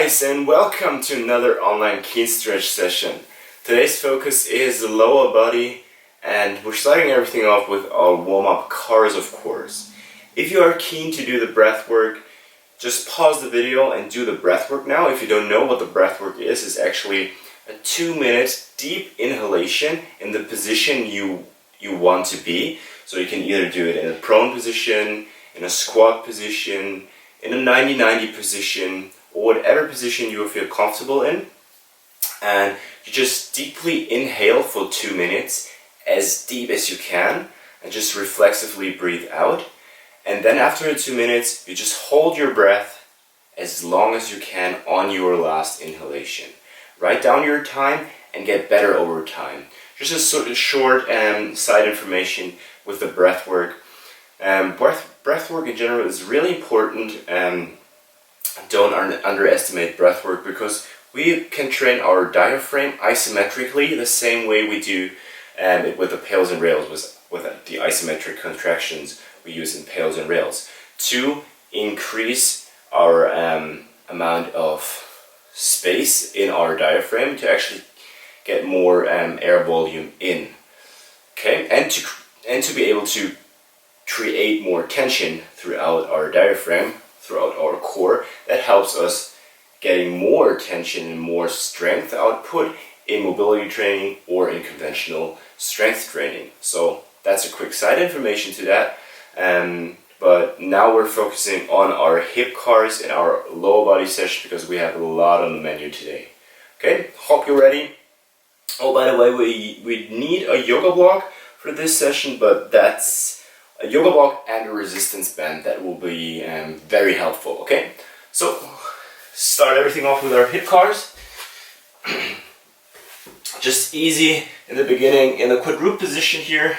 guys, and welcome to another online Kinstretch session. Today's focus is the lower body, and we're starting everything off with our warm-up cars, of course. If you are keen to do the breath work, just pause the video and do the breath work now. If you don't know what the breath work is, it's actually a 2-minute deep inhalation in the position you want to be. So you can either do it in a prone position, in a squat position, in a 90-90 position, or whatever position you feel comfortable in. And you just deeply inhale for 2 minutes, as deep as you can, and just reflexively breathe out. And then after 2 minutes, you just hold your breath as long as you can on your last inhalation. Write down your time and get better over time. Just a sort of short side information with the breath work. Breath work in general is really important. Don't underestimate breath work, because we can train our diaphragm isometrically the same way we do it with the pails and rails, with the isometric contractions we use in pails and rails, to increase our amount of space in our diaphragm to actually get more air volume in. Okay, and to be able to create more tension throughout our diaphragm, throughout our core. That helps us getting more tension and more strength output in mobility training or in conventional strength training. So that's a quick side information to that. But now we're focusing on our hip cars in our lower body session, because we have a lot on the menu today. Okay, hope you're ready. Oh, by the way, we need a yoga block for this session, but that's a yoga block and a resistance band that will be very helpful. Okay, so start everything off with our hip cars. Just easy in the beginning in the quadruped position here.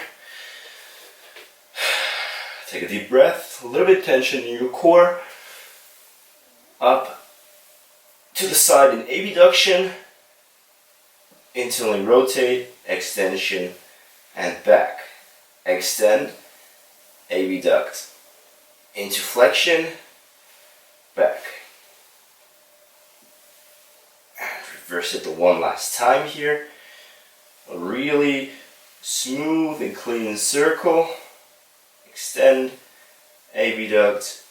Take a deep breath, a little bit of tension in your core. Up to the side in abduction. Internally rotate, extension, and back. Extend, abduct, into flexion, back. And reverse it the one last time here. A really smooth and clean circle. Extend, abduct,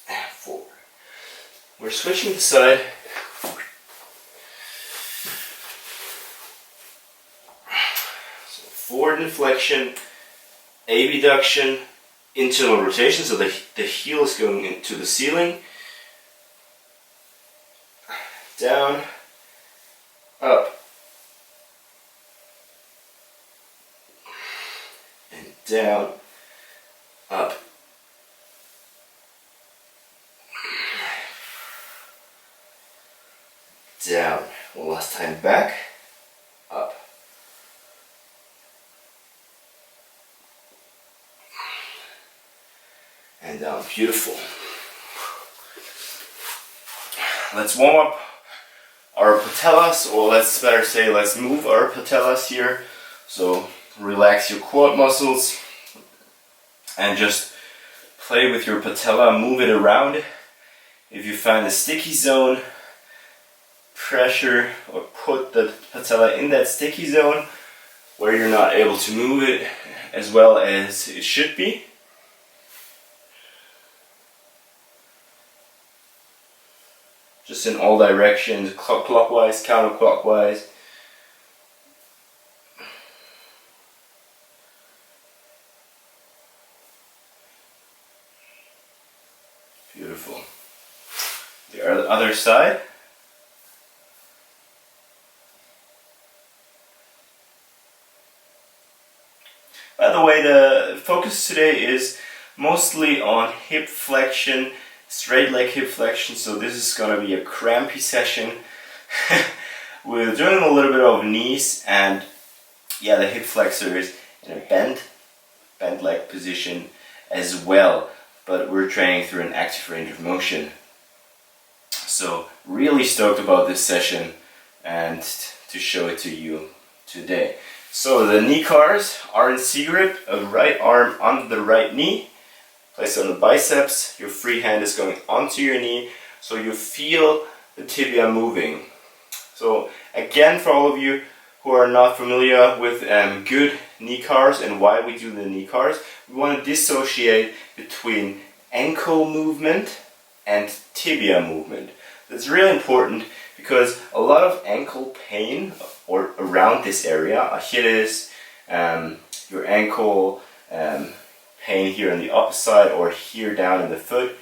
and forward. We're switching the side. So forward inflection, abduction, internal rotation, so the heel is going into the ceiling. Down, up, and down, up, down. One last time back, up, and down. Beautiful. Let's warm up our patellas, or let's better say, let's move our patellas here. So relax your quad muscles and just play with your patella, move it around. If you find a sticky zone, pressure or put the patella in that sticky zone where you're not able to move it as well as it should be. Just in all directions, clockwise, counterclockwise. Beautiful. The other side. By the way, the focus today is mostly on hip flexion, straight leg hip flexion, so this is going to be a crampy session. We're doing a little bit of knees, and yeah, the hip flexor is in a bent leg position as well, but we're training through an active range of motion. So really stoked about this session and to show it to you today. So the knee cars are in C grip, a right arm on the right knee, Place it on the biceps. Your free hand is going onto your knee, so you feel the tibia moving. So again, for all of you who are not familiar with good knee cars and why we do the knee cars, we want to dissociate between ankle movement and tibia movement. That's really important because a lot of ankle pain or around this area, Achilles, your ankle pain here on the upper side or here down in the foot,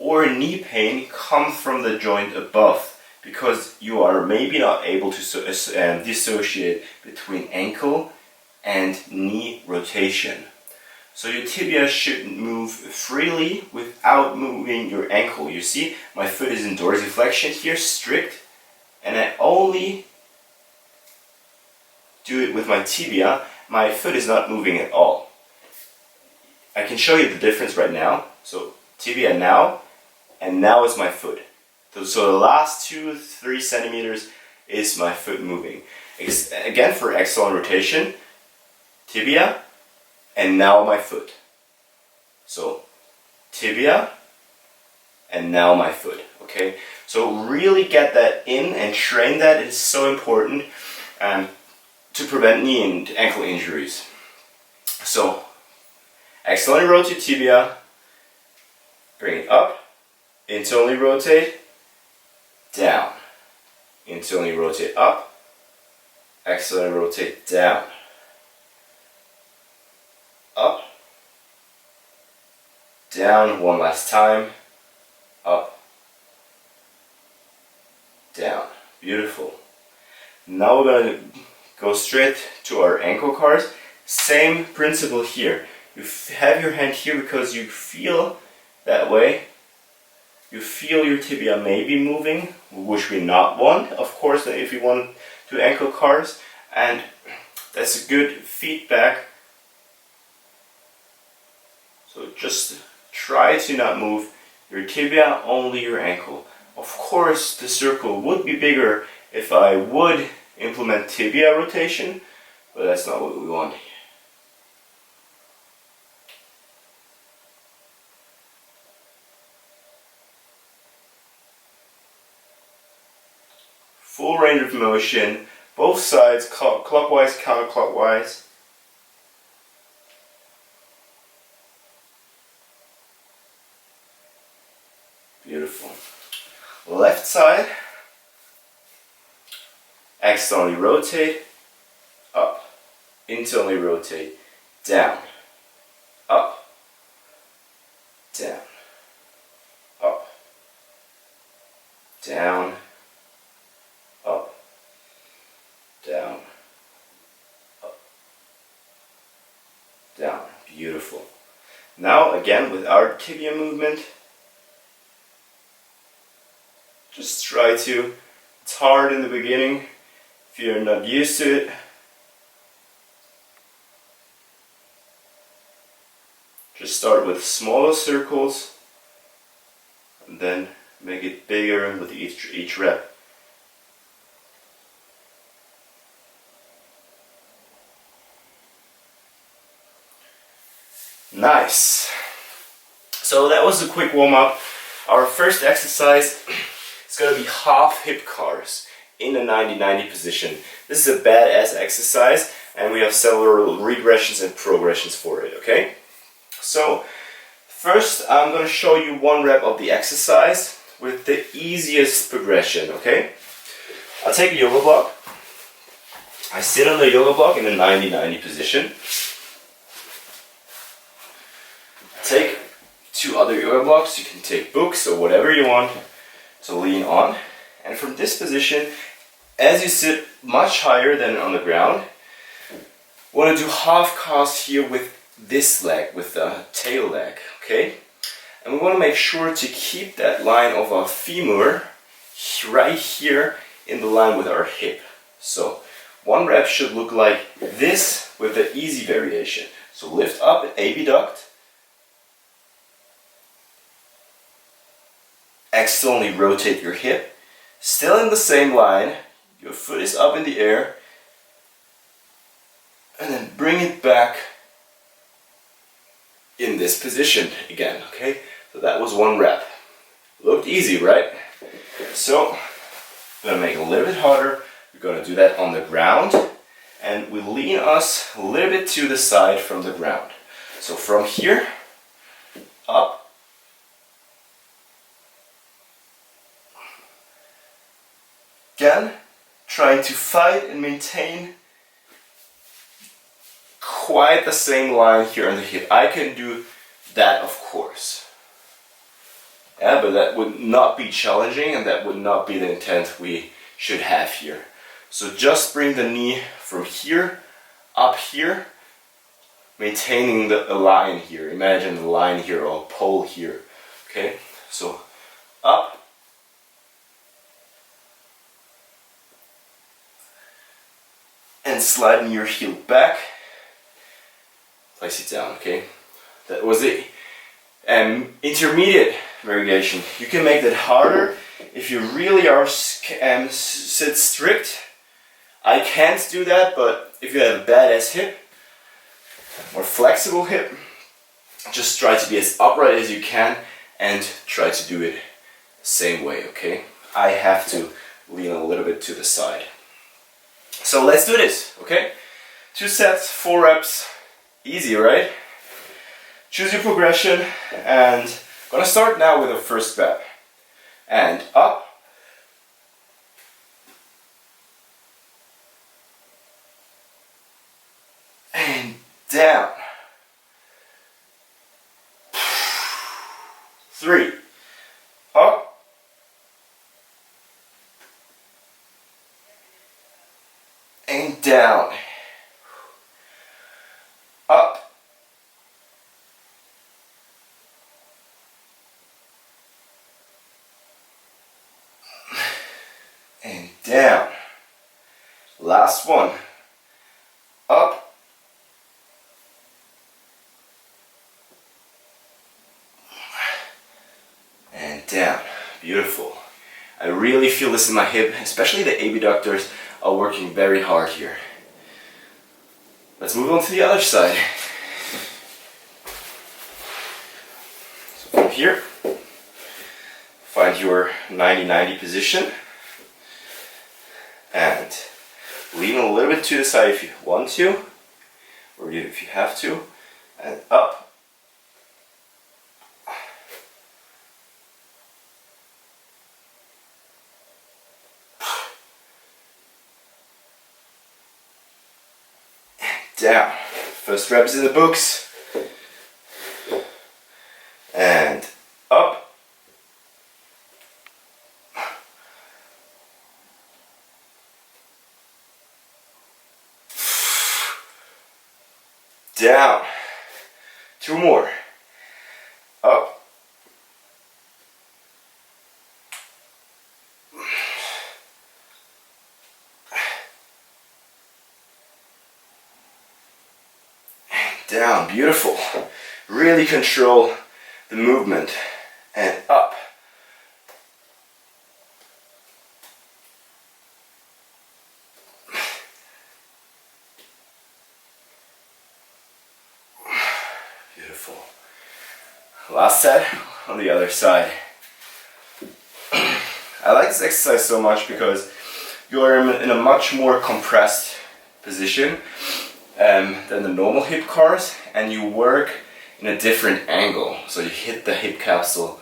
or knee pain comes from the joint above, because you are maybe not able to dissociate between ankle and knee rotation. So your tibia should move freely without moving your ankle. You see, my foot is in dorsiflexion here, strict, and I only do it with my tibia. My foot is not moving at all. I can show you the difference right now. So tibia now, and now is my foot. So the last 2-3 centimeters is my foot moving. Again, for excellent rotation, tibia, and now my foot. So tibia, and now my foot. Okay, so really get that in and train that. It's so important to prevent knee and ankle injuries. So externally rotate tibia, bring it up, internally rotate, down, internally rotate up, externally rotate down, up, down, one last time, up, down. Beautiful. Now we're going to go straight to our ankle cars. Same principle here. You have your hand here because you feel that way. You feel your tibia maybe moving, which we not want, of course, if you want to do ankle cars, and that's a good feedback. So just try to not move your tibia, only your ankle. Of course, the circle would be bigger if I would implement tibia rotation, but that's not what we want. Full range of motion, both sides, clockwise, counterclockwise. Beautiful. Left side, externally rotate, up, internally rotate, down, up, down, up, down, up, down, up, down. Beautiful. Now again with our tibia movement, just try to, it's hard in the beginning if you're not used to it. Just start with smaller circles and then make it bigger with each rep. Nice. So that was a quick warm-up. Our first exercise is going to be half hip cars in a 90-90 position. This is a badass exercise and we have several regressions and progressions for it, okay? So first I'm going to show you one rep of the exercise with the easiest progression, okay? I'll take a yoga block. I sit on the yoga block in a 90-90 position. Take two other yoga blocks. You can take books or whatever you want to lean on. And from this position, as you sit much higher than on the ground, we want to do half cast here with this leg, with the tail leg, okay? And we want to make sure to keep that line of our femur right here in the line with our hip. So one rep should look like this with the easy variation. So lift up, abduct, externally rotate your hip, still in the same line, your foot is up in the air, and then bring it back in this position again, okay? So that was 1 rep. Looked easy, right? So, I'm gonna make it a little bit harder. We're gonna do that on the ground, and we lean us a little bit to the side from the ground. So from here, up, again, trying to fight and maintain quite the same line here on the hip. I can do that, of course. Yeah, but that would not be challenging, and that would not be the intent we should have here. So just bring the knee from here, up here, maintaining the line here. Imagine the line here or pole here. Okay, so up, and sliding your heel back, place it down. Okay, that was the intermediate variation. You can make that harder if you really are sit strict. I can't do that, but if you have a badass hip, more flexible hip, just try to be as upright as you can and try to do it the same way, okay? I have to lean a little bit to the side. So let's do this, okay? 2 sets, 4 reps, easy, right? Choose your progression, and I'm gonna start now with the first rep. And up, and down. 3, up, and down. Up, and down. Last one. Up, and down. Beautiful. I really feel this in my hip, especially the abductors are working very hard here. Let's move on to the other side. So from here, find your 90-90 position and lean a little bit to the side if you want to, or if you have to, and up. Down. First rep is in the books. And up. Down. 2 more. Up. Down, beautiful. Really control the movement. And up. Beautiful. Last set on the other side. I like this exercise so much because you're in a much more compressed position than the normal hip cars, and you work in a different angle, so you hit the hip capsule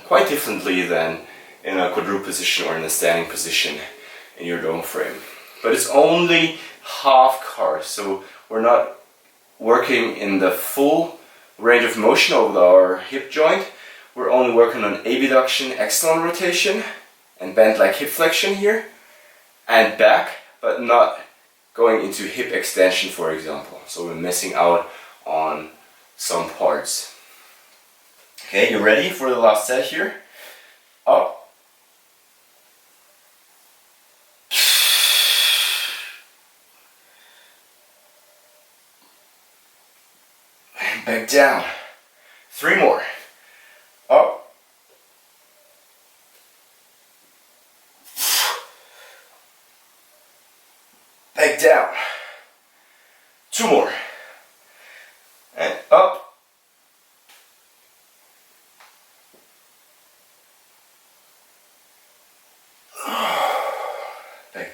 quite differently than in a quadruple position or in a standing position in your dome frame. But it's only half cars, so we're not working in the full range of motion of our hip joint. We're only working on abduction, external rotation, and bent like hip flexion here, and back, but not going into hip extension, for example. So we're missing out on some parts. Okay, you ready for the last set here? Up. And back down. 3 more. Up. Back down. 2 more. And up.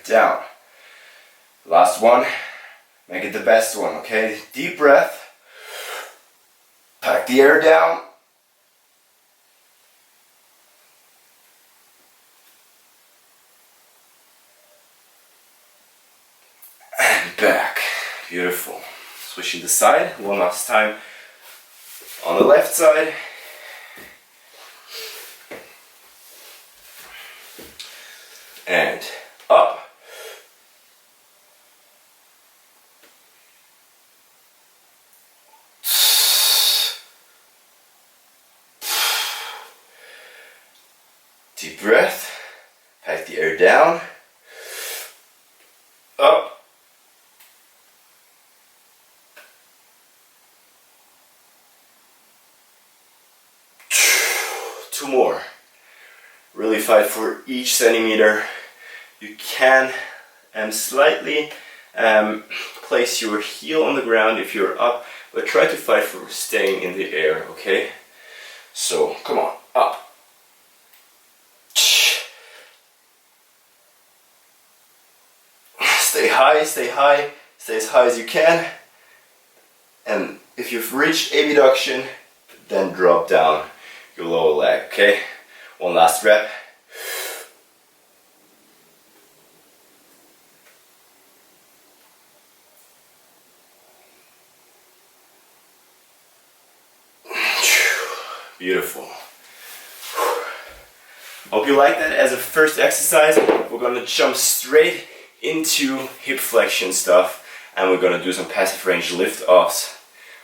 down. Last one. Make it the best one, okay? Deep breath. Pack the air down. And back. Beautiful. Switching the side. One last time. On the left side. And up. Deep breath. Pack the air down. Up. Two more. Really fight for each centimeter. You can slightly place your heel on the ground if you're up, but try to fight for staying in the air, okay? So, come on, up. Stay high, stay high, stay as high as you can. And if you've reached abduction, then drop down your lower leg, okay? One last rep. Beautiful. Hope you like that as a first exercise. We're gonna jump straight into hip flexion stuff, and we're gonna do some passive range lift offs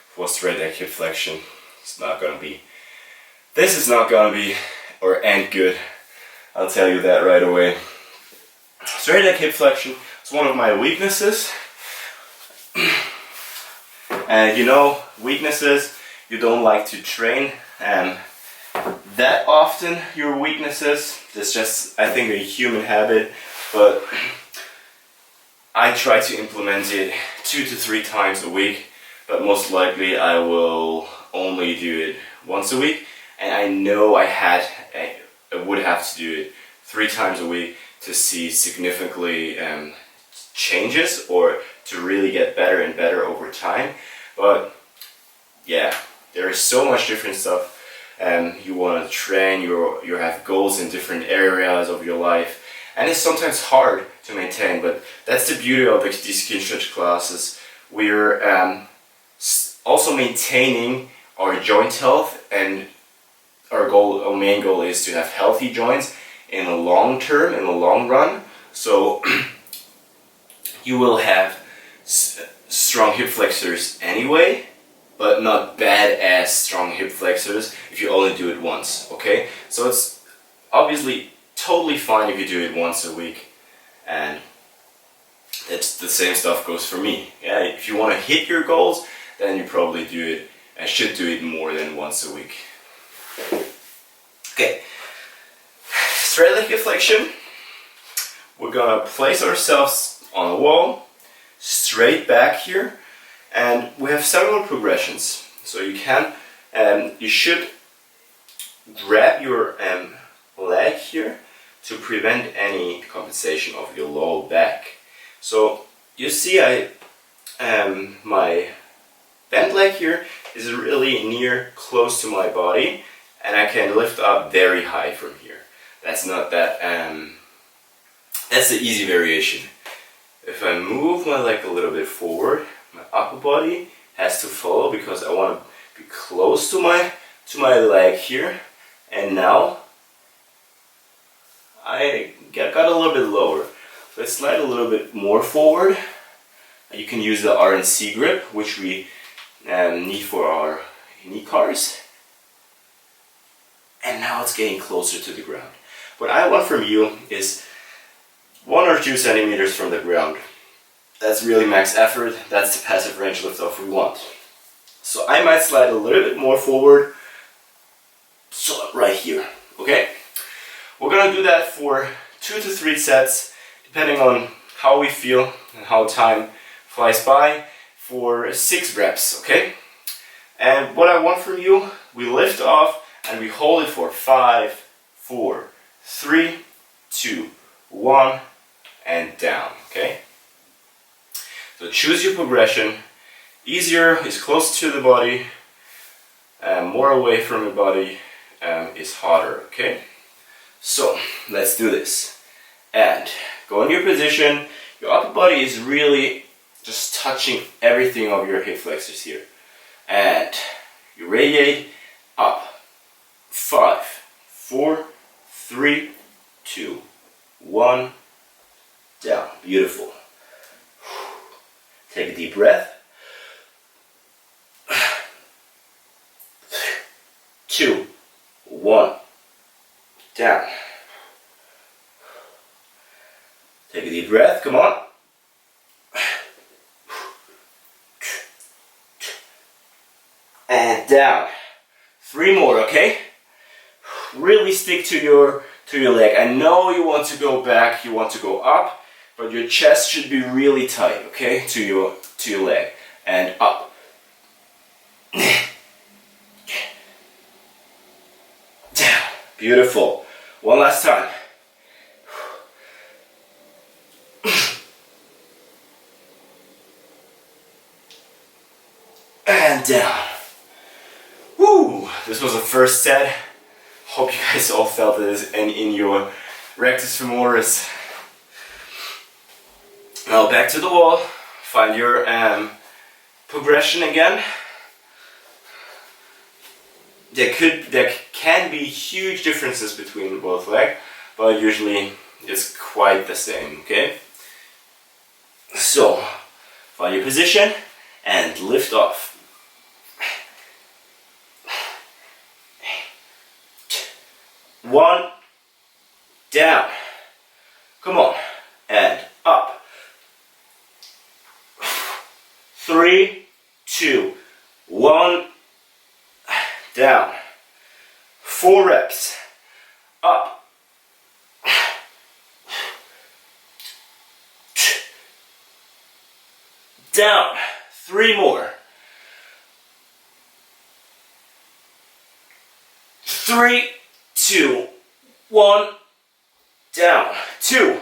for straight leg hip flexion. This is not gonna be or end good. I'll tell you that right away. Straight leg hip flexion is one of my weaknesses. And you know, weaknesses you don't like to train that often, your weaknesses. That's just, I think, a human habit, but I try to implement it 2 to 3 times a week, but most likely I will only do it once a week, and I know I would have to do it 3 times a week to see significantly changes, or to really get better and better over time. But yeah, there is so much different stuff. You want to train, you have goals in different areas of your life, and it's sometimes hard to maintain, but that's the beauty of these Kinstretch classes. We're also maintaining our joint health, and our main goal is to have healthy joints in the long term, in the long run. So you will have strong hip flexors anyway, but not badass strong hip flexors if you only do it once, okay? So it's obviously totally fine if you do it once a week, and it's the same stuff goes for me. Yeah, if you want to hit your goals, then you probably do it and should do it more than once a week. Okay, straight leg hip flexion. We're gonna place ourselves on a wall, straight back here, and we have several progressions. So you can, you should grab your leg here to prevent any compensation of your lower back. So you see, my bent leg here is really close to my body, and I can lift up very high from here. That's not that. That's the easy variation. If I move my leg a little bit forward, my upper body has to follow, because I want to be close to my leg here. And now I got a little bit lower. Let's slide a little bit more forward. You can use the RNC grip, which we need for our knee cars. And now it's getting closer to the ground. What I want from you is 1 or 2 centimeters from the ground. That's really max effort. That's the passive range lift off we want. So I might slide a little bit more forward. So right here, okay? We're gonna do that for 2 to 3 sets, depending on how we feel and how time flies by, for 6 reps, okay? And what I want from you, we lift off and we hold it for 5, 4, 3, 2, 1, and down, okay? So choose your progression. Easier is close to the body, more away from your body is harder, okay? So let's do this. And go in your position. Your upper body is really just touching everything of your hip flexors here. And you radiate up. 5, 4, 3, 2, 1, down. Beautiful. Take a deep breath. 2, 1, down. Take a deep breath, come on. And down. 3 more, okay? Really stick to your leg. I know you want to go back, you want to go up, but your chest should be really tight, okay? To your leg. And up. Down. Beautiful. One last time. And down. Woo! This was the first set. Hope you guys all felt this in your rectus femoris. Now back to the wall. Find your progression again. There can be huge differences between both legs, but usually it's quite the same, okay? So, find your position and lift off. 1, down. Come on, and up. 3, 2, 1, down. 4 reps. Up. Down. 3 more. 3, 2, 1, down. 2.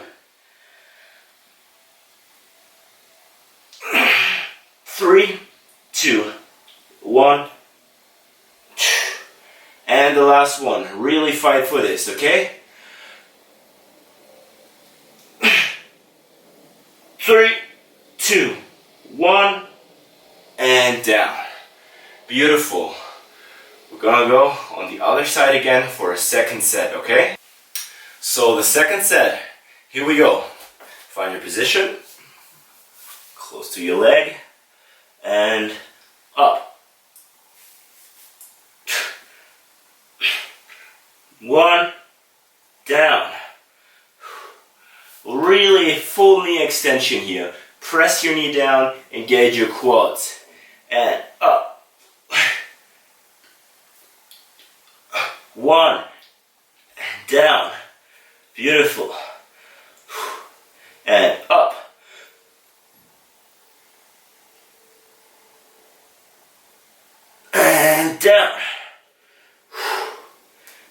3, 2, 1. And the last one. Really fight for this, okay? 3, 2, 1, and down. Beautiful. We're gonna go on the other side again for a second set, okay? So the second set, here we go. Find your position, close to your leg, and up. 1, down. Really full knee extension here. Press your knee down, engage your quads, and up. 1, and down. Beautiful. And up. And down.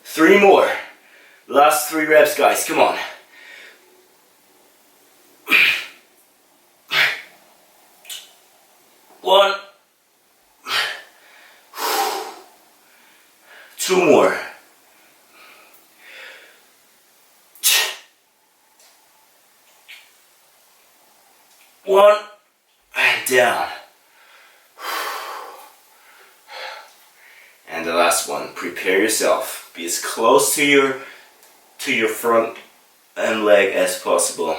3 more. Last 3 reps, guys. Come on. 1. 2 more. 1, and down. And the last one. Prepare yourself. Be as close to your front and leg as possible.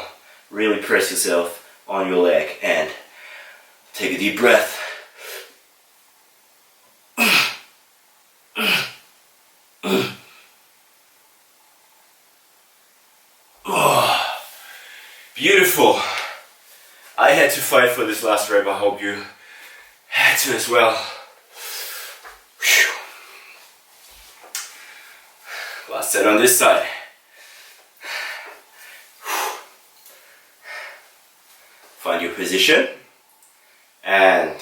Really press yourself on your leg and take a deep breath. Oh, beautiful. I had to fight for this last rep. I hope you had to as well. Whew. Last set on this side. Find your position and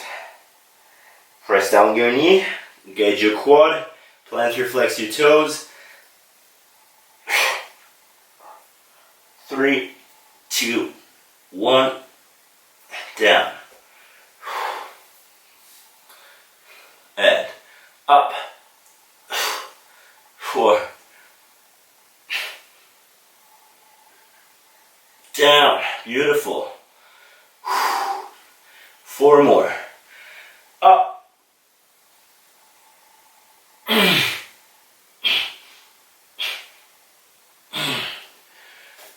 press down your knee, engage your quad, plantar flex your toes. 3, 2, 1, down. And up. 4. Down. Beautiful. 4 more. Up.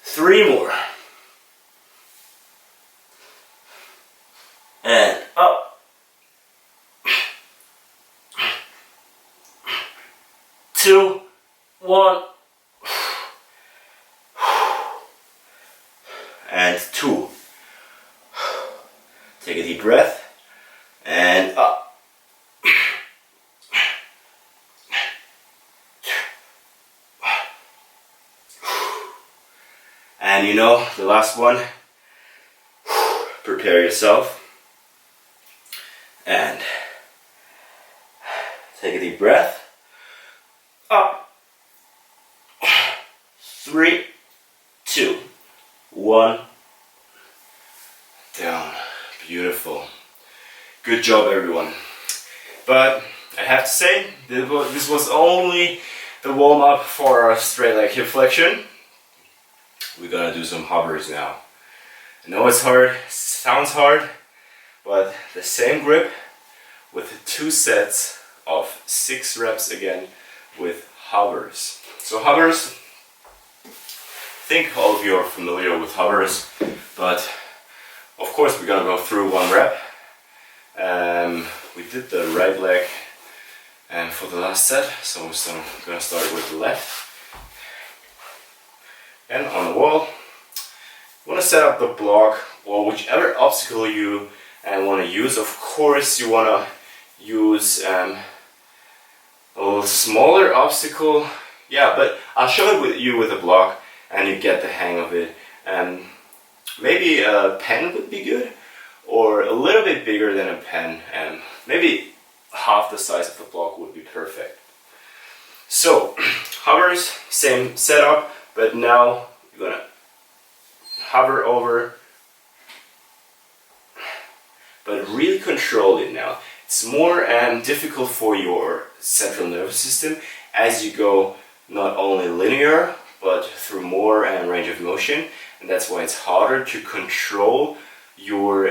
3 more. And up. 2, 1. And 2. Take a deep breath. And up. And you know, the last one, prepare yourself. And take a deep breath. Up. 3, 2, 1. Down. Beautiful. Good job, everyone. But I have to say, this was only the warm-up for our straight leg hip flexion. We're gonna do some hovers now. I know it's hard, sounds hard, but the same grip with 2 sets of 6 reps again with hovers. So hovers, I think all of you are familiar with hovers, but of course we're gonna go through 1 rep. We did the right leg for the last set, so we're gonna start with the left. And on the wall, you want to set up the block or whichever obstacle you want to use. Of course, you want to use a little smaller obstacle. Yeah, but I'll show it you with a block, and you get the hang of it. Maybe a pen would be good, or a little bit bigger than a pen, and maybe half the size of the block would be perfect. So, hovers, same setup. But now you're gonna hover over, but really control it now. It's more difficult for your central nervous system as you go not only linear, but through more range of motion. And that's why it's harder to control your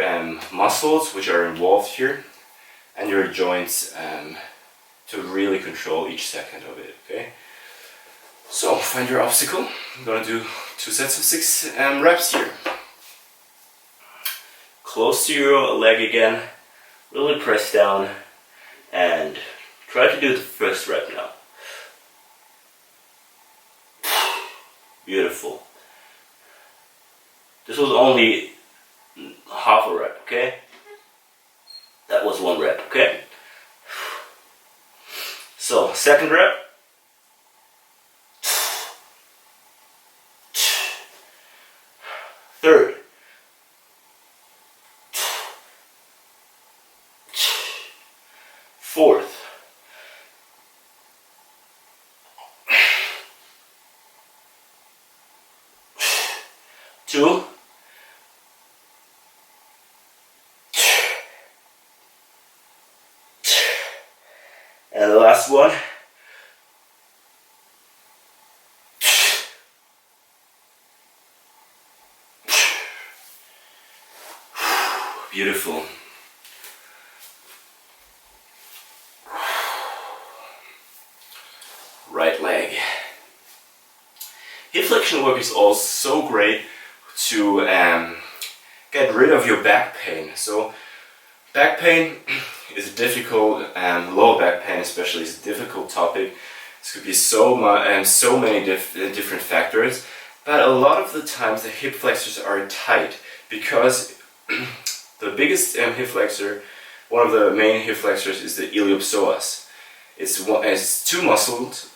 muscles which are involved here and your joints to really control each second of it, okay? So, find your obstacle. I'm gonna do 2 sets of 6 reps here. Close to your leg again, really press down, and try to do the first rep now. Beautiful. This was only half a rep, okay? That was 1 rep, okay? So, second rep. Third. Fourth. Two. And the last one. Beautiful. Right leg. Hip flexion work is also so great to get rid of your back pain. So back pain is difficult, and lower back pain especially is a difficult topic. This could be so many different factors, but a lot of the times the hip flexors are tight because the biggest hip flexor, one of the main hip flexors, is the iliopsoas. It's 2 muscles.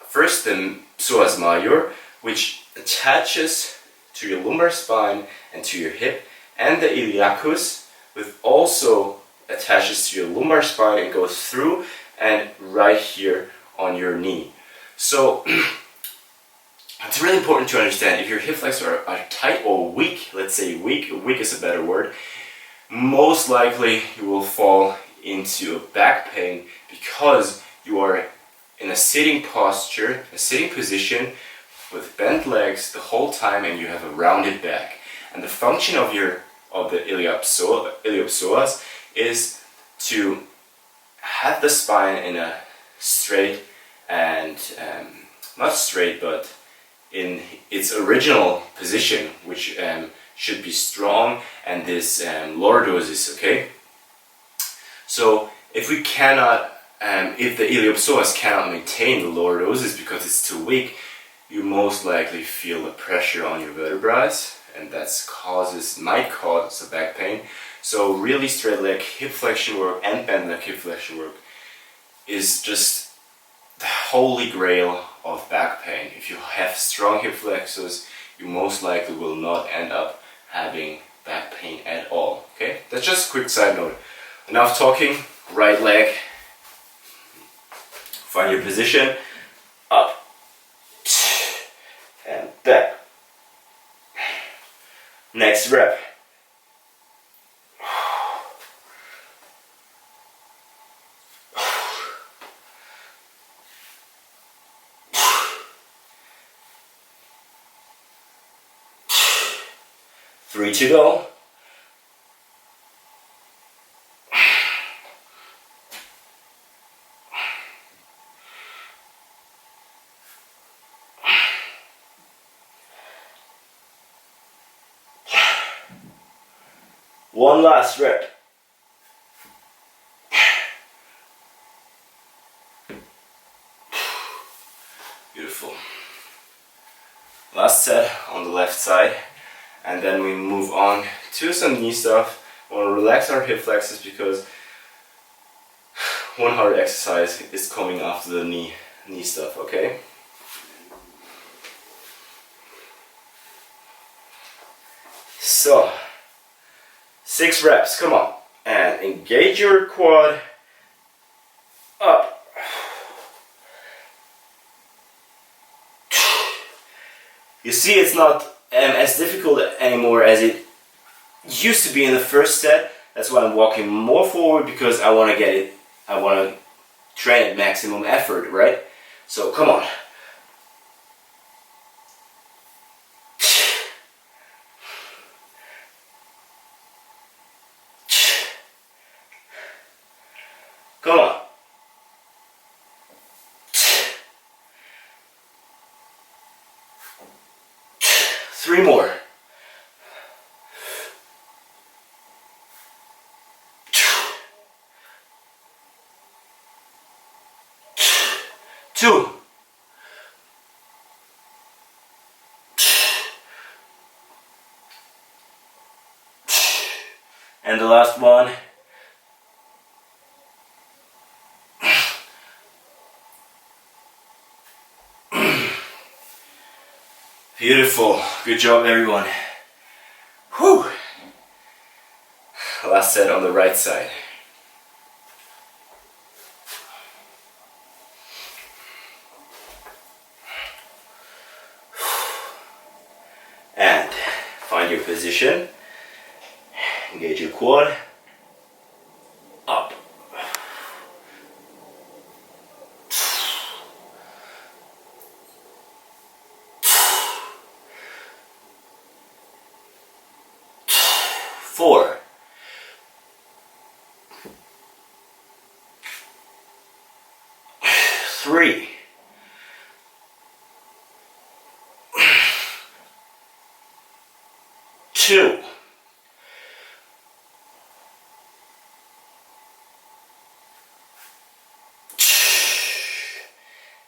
First, the psoas major, which attaches to your lumbar spine and to your hip, and the iliacus, which also attaches to your lumbar spine and goes through and right here on your knee. So It's really important to understand if your hip flexors are tight or weak, let's say weak is a better word, most likely you will fall into back pain because you are in a sitting posture, a sitting position with bent legs the whole time and you have a rounded back. And the function of the iliopsoas is to have the spine in a straight and not straight but in its original position, which should be strong, and this lordosis, okay? So if we cannot, if the iliopsoas cannot maintain the lordosis because it's too weak, you most likely feel the pressure on your vertebrae, and that might cause a back pain. So really straight leg hip flexion work and bent leg hip flexion work is just the holy grail of back pain. If you have strong hip flexors, you most likely will not end up having back pain at all. Okay, that's just a quick side note. Enough talking. Right leg. Find your position. Up and back. Next rep. Three to go. One last rep. Beautiful. Last set on the left side. And then we move on to some knee stuff. We want to relax our hip flexors because one hard exercise is coming after the knee stuff, okay? So, 6 reps, come on. And engage your quad. Up. You see, it's not as difficult anymore as it used to be in the first set. That's why I'm walking more forward, because I want to train at maximum effort, right? So come on. Come on. 3 more. 2. And the last one. Beautiful. Good job, everyone. Whew. Last set on the right side. And find your position. Engage your quad. Up. Four. 3. 2.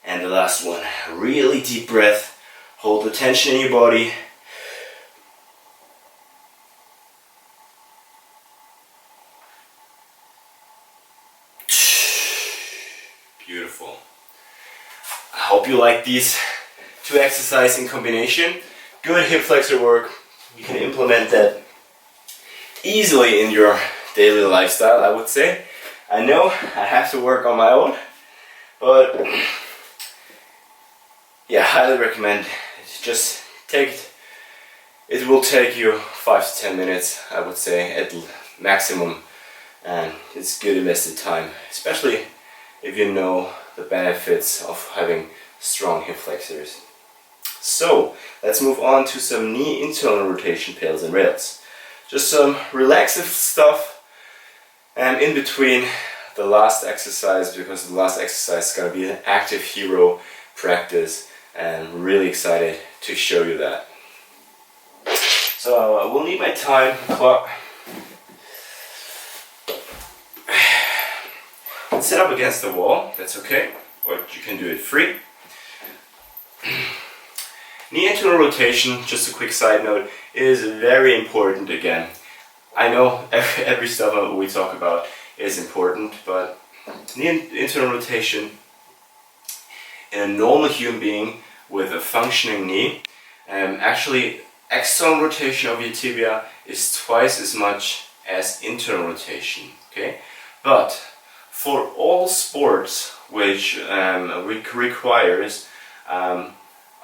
And the last one. Really deep breath. Hold the tension in your body. Beautiful. I hope you like these 2 exercises in combination. Good hip flexor work. You can implement that easily in your daily lifestyle, I would say. I know I have to work on my own, but yeah, I highly recommend it will take you 5 to 10 minutes, I would say, at maximum, and it's good invested time, especially if you know the benefits of having strong hip flexors. So let's move on to some knee internal rotation pails and rails. Just some relaxive stuff in between the last exercise, because the last exercise is going to be an active hero practice, and I'm really excited to show you that. So I will need my time clock. Sit up against the wall, that's okay, or you can do it free. Knee internal rotation, just a quick side note, is very important again. I know every stuff we talk about is important, but knee internal rotation in a normal human being with a functioning knee, actually external rotation of your tibia is twice as much as internal rotation, okay? But for all sports which requires a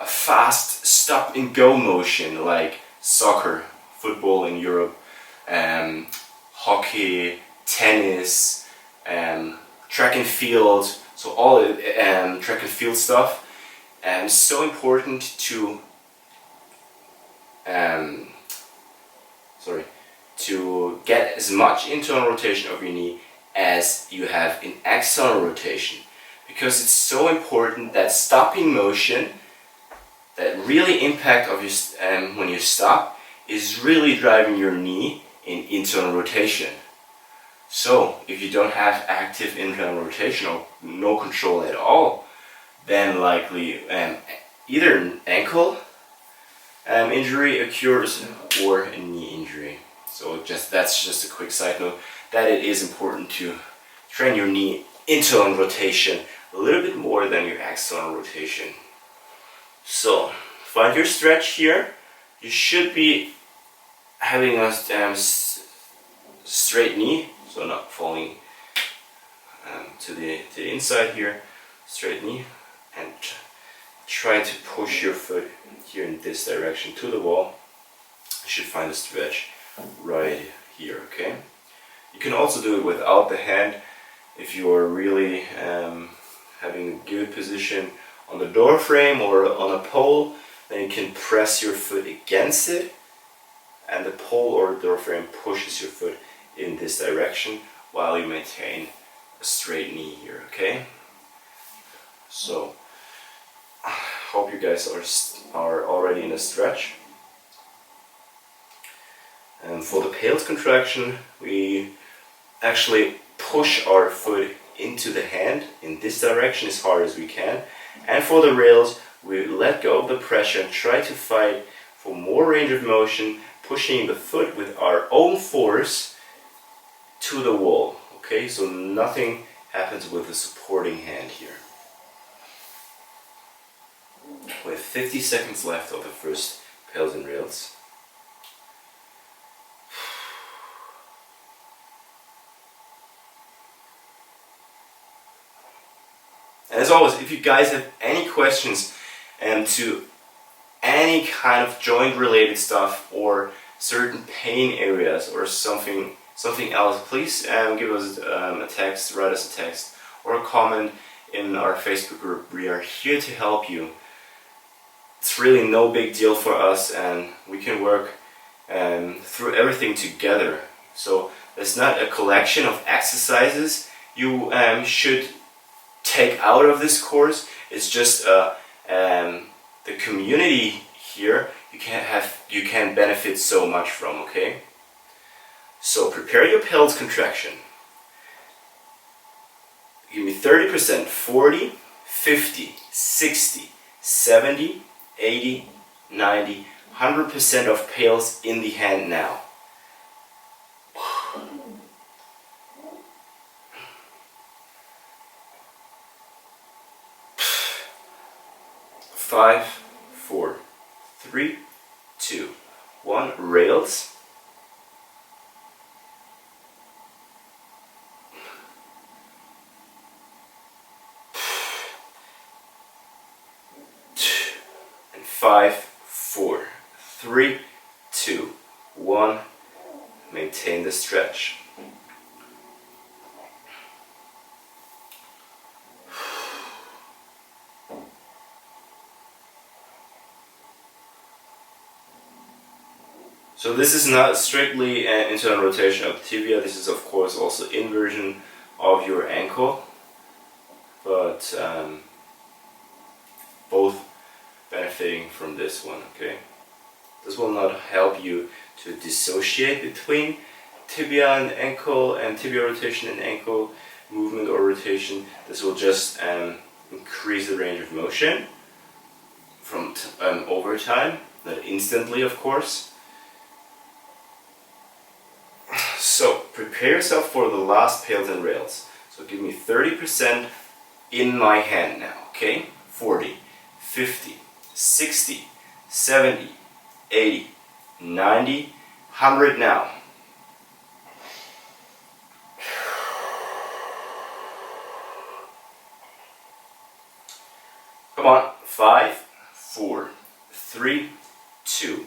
fast stop and go motion, like soccer, football in Europe, hockey, tennis, track and field, so all track and field stuff, so important to get as much internal rotation of your knee as you have in external rotation, because it's so important that stopping motion, that really impact of your when you stop, is really driving your knee in internal rotation. So if you don't have active internal rotation or no control at all, then likely either an ankle injury occurs or a knee injury. So that's just a quick side note, that it is important to train your knee internal rotation a little bit more than your external rotation. So find your stretch here. You should be having a straight knee, so not falling to the inside here, straight knee, and try to push your foot here in this direction to the wall. You should find a stretch right here, okay? You can also do it without the hand if you are really having a good position on the door frame or on a pole. Then you can press your foot against it, and the pole or door frame pushes your foot in this direction while you maintain a straight knee here, okay? So hope you guys are already in a stretch. And for the pales contraction, we actually push our foot into the hand in this direction as hard as we can. And for the rails, we let go of the pressure and try to fight for more range of motion, pushing the foot with our own force to the wall. Okay, so nothing happens with the supporting hand here. We have 50 seconds left of the first pales and rails. And as always, if you guys have any questions to any kind of joint related stuff or certain pain areas or something else, please give us a text, write us a text or a comment in our Facebook group. We are here to help you. It's really no big deal for us, and we can work through everything together. So it's not a collection of exercises you should take out of this course. It's just the community here you can benefit so much from, okay? So prepare your pels contraction. Give me 30%, 40, 50, 60, 70, 80, 90, 100% of pales in the hand now. 5, 4, 3, 2, 1. Rails. And 5, 5, 4, 3, 2, 1. Maintain the stretch. So this is not strictly an internal rotation of the tibia, this is of course also inversion of your ankle, but both benefiting from this one, okay? This will not help you to dissociate between tibia and ankle and tibia rotation and ankle movement or rotation. This will just increase the range of motion from over time, not instantly of course. So prepare yourself for the last pails and rails. So give me 30% in my hand now, okay? 40, 50, 60, 70, 80, 90, 100 now. Come on, 5, 4, 3, 2,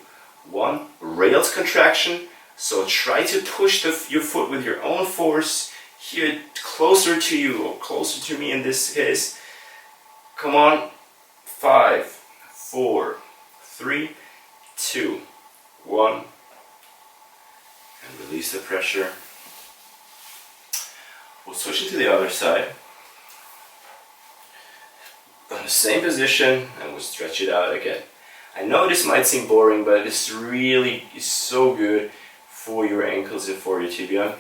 1. Rails contraction. So try to push your foot with your own force here closer to you, or closer to me in this case. Come on, 5, 4, 3, 2, 1. And release the pressure. We'll switch it to the other side. On the same position, and we'll stretch it out again. I know this might seem boring, but this really is so good for your ankles and for your tibia.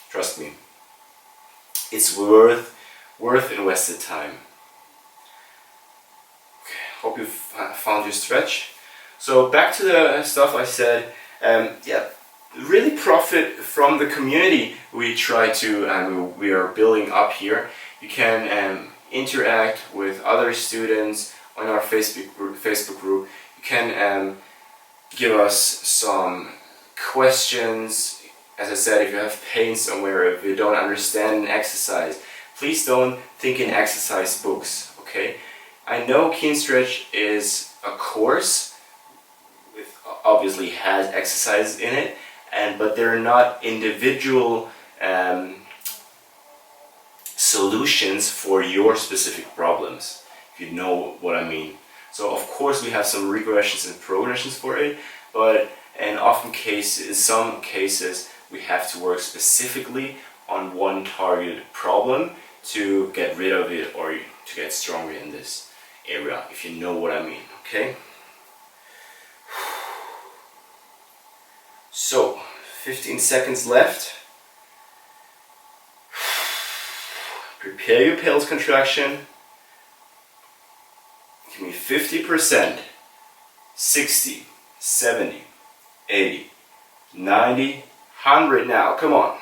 Trust me, it's worth invested time. Okay, hope you found your stretch. So back to the stuff I said. Yeah, really profit from the community we try to we are building up here. You can interact with other students on our Facebook group. You can give us some questions. As I said, if you have pain somewhere, if you don't understand an exercise, please don't think in exercise books, okay? I know Kinstretch is a course with obviously has exercises in it, but they're not individual solutions for your specific problems, if you know what I mean. So of course we have some regressions and progressions for it, but in some cases we have to work specifically on one targeted problem to get rid of it or to get stronger in this area, if you know what I mean, okay? So 15 seconds left. Prepare your pelvis contraction. Give me 50%, 60, 70, 80, 90, 100 now. Come on.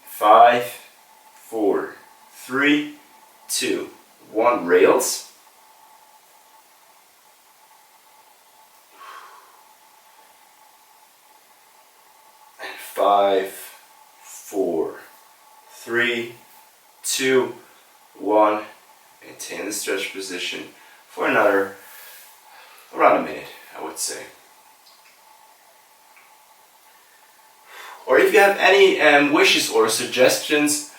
Five, 4, 3, 2, 1. Rails. And 5, 4, 3, 2, 1. Maintain the stretch position for around a minute, I would say. Or if you have any wishes or suggestions,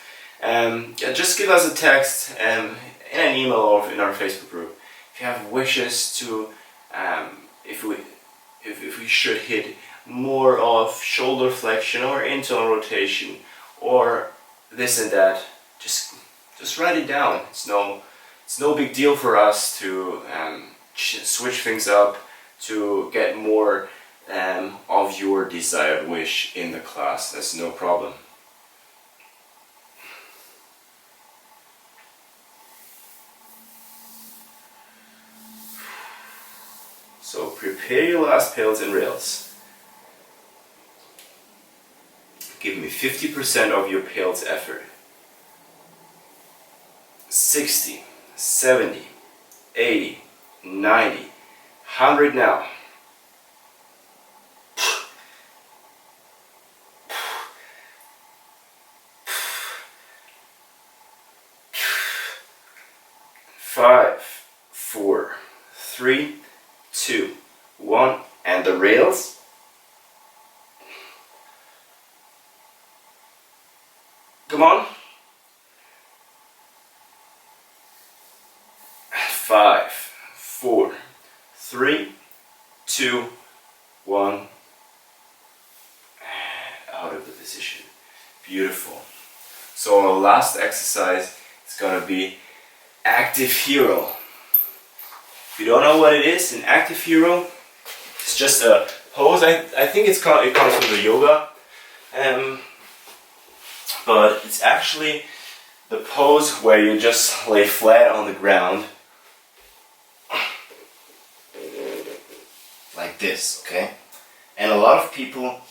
just give us a text in an email or in our Facebook group. If you have wishes to, if we should hit more of shoulder flexion or internal rotation or this and that, just write it down. It's no big deal for us to switch things up to get more of your desired wish in the class. That's no problem. So prepare your last pelvis and rails. Give me 50% of your pelvis effort. 60, 70, 80, 90, 100 now. 5, 4, 3, 2, 1, and the rails. Come on. 5, 4, 3, 2, 1, and out of the position. Beautiful. So our last exercise is going to be active hero. If you don't know what it is, an active hero, it's just a pose. I think it comes from the yoga, but it's actually the pose where you just lay flat on the ground like this, okay? And a lot of people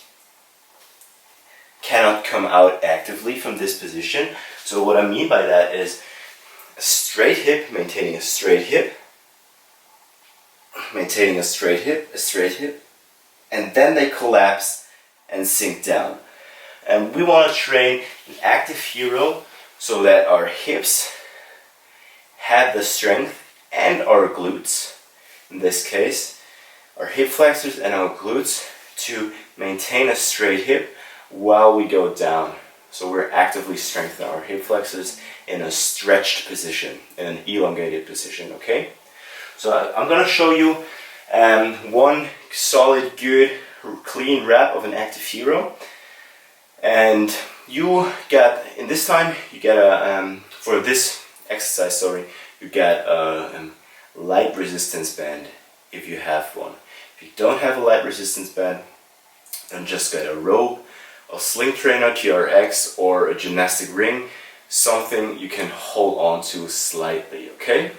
cannot come out actively from this position. So what I mean by that is a straight hip, maintaining a straight hip, maintaining a straight hip, and then they collapse and sink down. And we want to train an active hero so that our hips have the strength and our glutes, in this case, our hip flexors and our glutes, to maintain a straight hip while we go down. So we're actively strengthening our hip flexors in a stretched position, in an elongated position, okay? So I'm going to show you one solid, good, clean rep of an active hero. And you get, in this time, you get a, for this exercise, you get a light resistance band if you have one. If you don't have a light resistance band, then just get a rope, a sling trainer, TRX, or a gymnastic ring, something you can hold on to slightly, okay?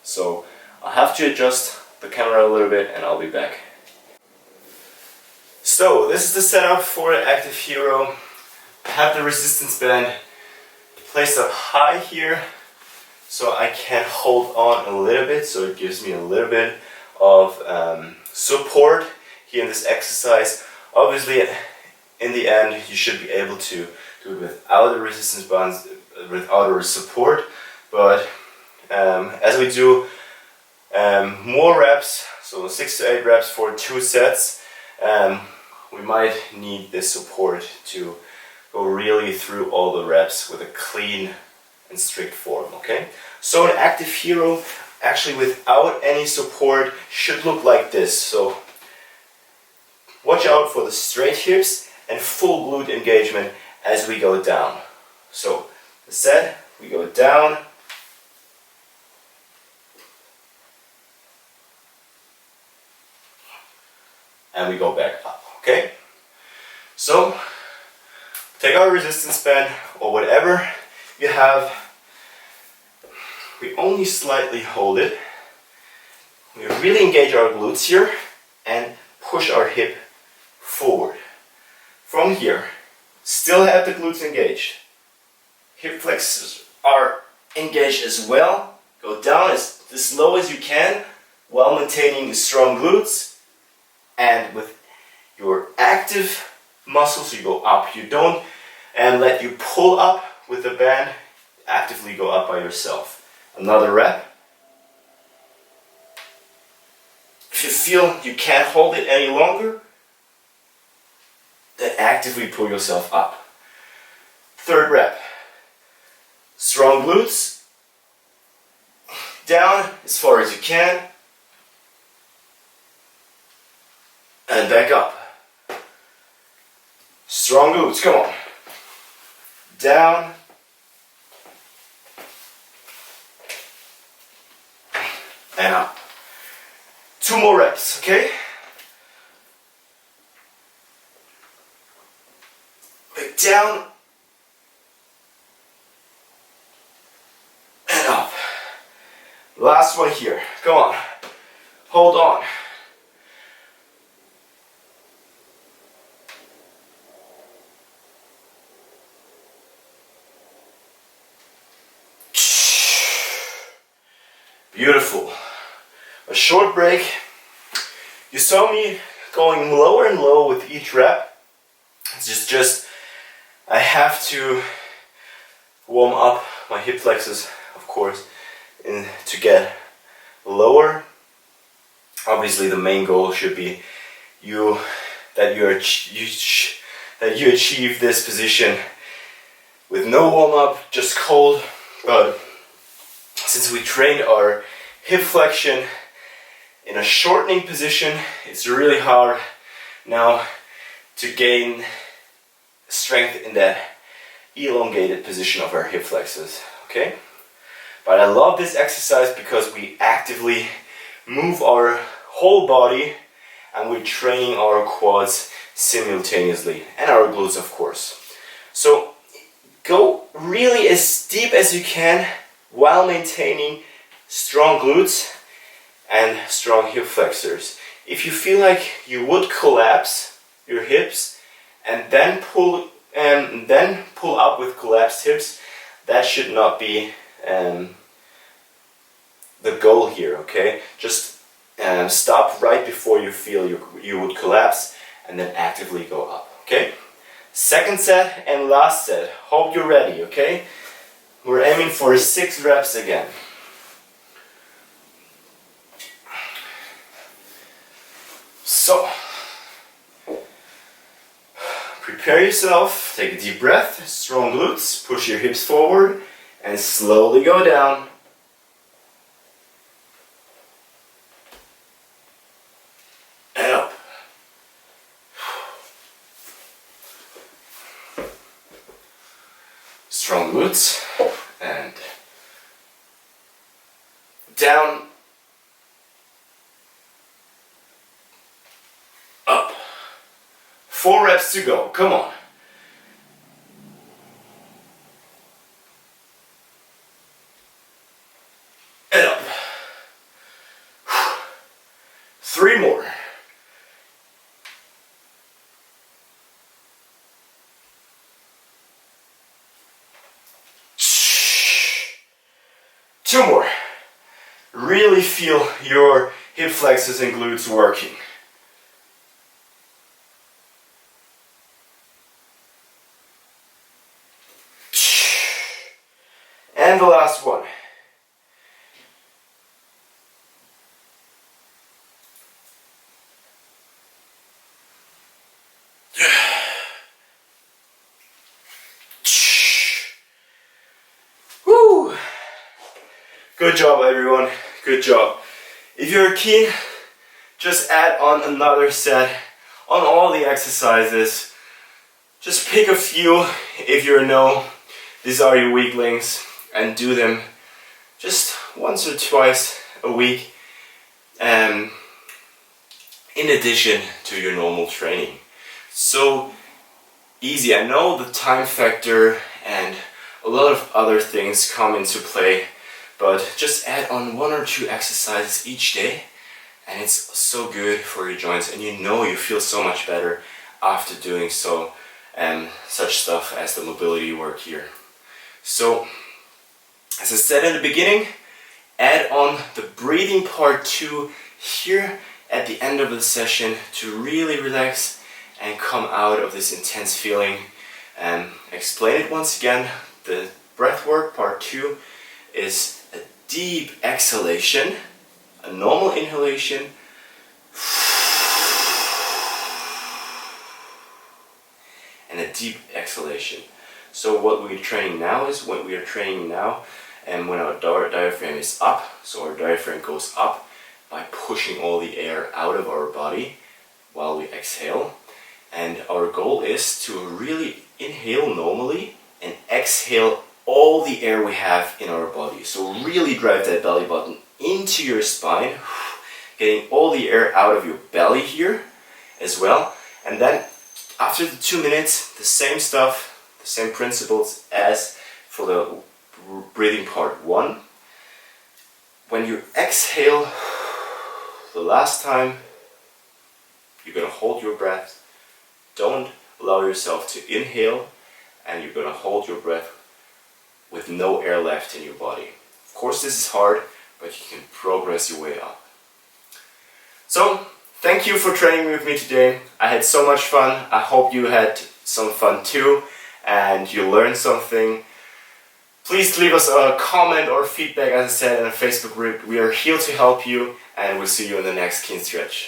So I'll have to adjust the camera a little bit and I'll be back. So this is the setup for an active hero. I have the resistance band placed up high here so I can hold on a little bit, so it gives me a little bit of support here in this exercise. Obviously, in the end, you should be able to do it without the resistance bands, without our support. But as we do more reps, so 6 to 8 reps for 2 sets, we might need this support to go really through all the reps with a clean and strict form, okay? So an active hero, actually without any support, should look like this. So watch out for the straight hips and full glute engagement as we go down. So the set, we go down, and we go back up, okay? So take our resistance band or whatever you have. We only slightly hold it. We really engage our glutes here and push our hip forward. From here, still have the glutes engaged. Hip flexors are engaged as well. Go down as low as you can while maintaining strong glutes. And with your active muscles, you go up. You don't let you pull up with the band, actively go up by yourself. Another rep. If you feel you can't hold it any longer, then actively pull yourself up. Third rep. Strong glutes. Down as far as you can. And back up. Strong glutes, come on. Down. And up. 2 more reps, okay? Back down. And up. Last one here. Come on. Hold on. Beautiful. A short break. You saw me going lower and lower with each rep. It's just I have to warm up my hip flexors, of course, to get lower. Obviously, the main goal should be that you achieve this position with no warm-up, just cold. But since we trained our hip flexion in a shortening position, it's really hard now to gain strength in that elongated position of our hip flexors, okay? But I love this exercise because we actively move our whole body and we're training our quads simultaneously, and our glutes, of course. So go really as deep as you can while maintaining strong glutes and strong hip flexors. If you feel like you would collapse your hips and then pull up with collapsed hips, that should not be the goal here, okay? Just stop right before you feel you would collapse and then actively go up, okay? Second set and last set. Hope you're ready, okay? We're aiming for 6 reps again. So, prepare yourself, take a deep breath, strong glutes, push your hips forward and slowly go down. And up. Strong glutes and down. Up. 4 reps to go. Come on. And up. 3 more. Two more. Really feel your hip flexors and glutes working. And the last one. Woo! Good job, everyone. Good job. If you're keen, just add on another set on all the exercises. Just pick a few if you know these are your weak links and do them just once or twice a week, in addition to your normal training. So easy. I know the time factor and a lot of other things come into play, but just add on 1 or 2 exercises each day and it's so good for your joints, and you feel so much better after doing so, such stuff as the mobility work here. So as I said in the beginning, add on the breathing part 2 here at the end of the session to really relax and come out of this intense feeling. Explain it once again. The breath work part 2 is a deep exhalation, a normal inhalation, and a deep exhalation. So what we're training now is when our diaphragm is up, so our diaphragm goes up by pushing all the air out of our body while we exhale. And our goal is to really inhale normally and exhale all the air we have in our body. So really drive that belly button into your spine, getting all the air out of your belly here as well. And then after the 2 minutes, the same stuff, the same principles as for the breathing part 1. When you exhale the last time, you're going to hold your breath. Don't allow yourself to inhale, and you're going to hold your breath with no air left in your body. Of course this is hard, but you can progress your way up. So, thank you for training with me today. I had so much fun. I hope you had some fun too, and you learned something. Please leave us a comment or feedback, as I said, in a Facebook group. We are here to help you, and we'll see you in the next Kinstretch.